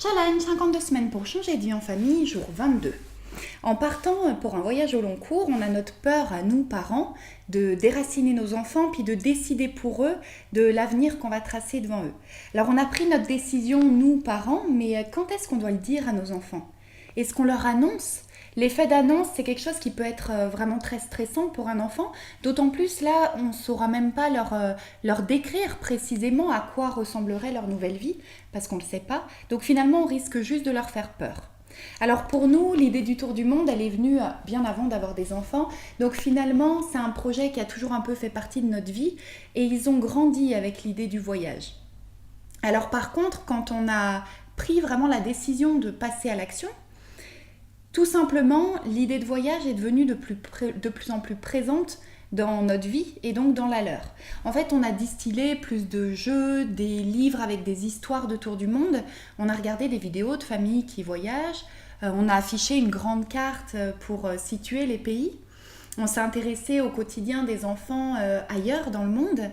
Challenge 52 semaines pour changer de vie en famille, jour 22. En partant pour un voyage au long cours, on a notre peur à nous, parents, de déraciner nos enfants puis de décider pour eux de l'avenir qu'on va tracer devant eux. Alors on a pris notre décision, nous, parents, mais quand est-ce qu'on doit le dire à nos enfants? Est-ce qu'on leur annonce? L'effet d'annonce, c'est quelque chose qui peut être vraiment très stressant pour un enfant. D'autant plus là, on ne saura même pas leur décrire précisément à quoi ressemblerait leur nouvelle vie, parce qu'on ne le sait pas. Donc finalement, on risque juste de leur faire peur. Alors pour nous, l'idée du tour du monde, elle est venue bien avant d'avoir des enfants. Donc finalement, c'est un projet qui a toujours un peu fait partie de notre vie et ils ont grandi avec l'idée du voyage. Alors par contre, quand on a pris vraiment la décision de passer à l'action, tout simplement, l'idée de voyage est devenue de plus en plus présente dans notre vie et donc dans la leur. En fait, on a distillé plus de jeux, des livres avec des histoires de tour du monde. On a regardé des vidéos de familles qui voyagent. On a affiché une grande carte pour situer les pays. On s'est intéressé au quotidien des enfants ailleurs dans le monde.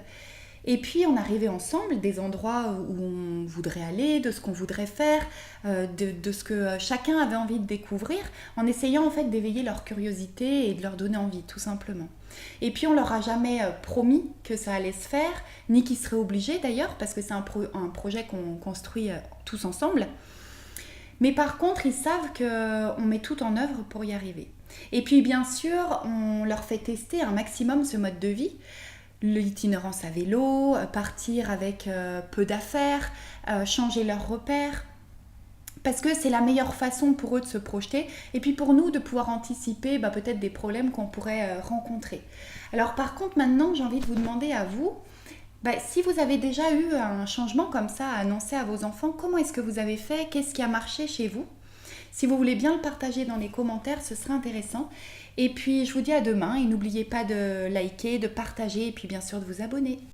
Et puis on arrivait ensemble des endroits où on voudrait aller, de ce qu'on voudrait faire, de ce que chacun avait envie de découvrir, en essayant en fait d'éveiller leur curiosité et de leur donner envie, tout simplement. Et puis on leur a jamais promis que ça allait se faire, ni qu'ils seraient obligés d'ailleurs, parce que c'est un projet qu'on construit tous ensemble. Mais par contre, ils savent qu'on met tout en œuvre pour y arriver. Et puis bien sûr, on leur fait tester un maximum ce mode de vie, l'itinérance à vélo, partir avec peu d'affaires, changer leurs repères, parce que c'est la meilleure façon pour eux de se projeter et puis pour nous de pouvoir anticiper peut-être des problèmes qu'on pourrait rencontrer. Alors par contre maintenant j'ai envie de vous demander à vous, si vous avez déjà eu un changement comme ça à annoncer à vos enfants, comment est-ce que vous avez fait? Qu'est-ce qui a marché chez vous? Si vous voulez bien le partager dans les commentaires, ce serait intéressant. Et puis je vous dis à demain et n'oubliez pas de liker, de partager et puis bien sûr de vous abonner.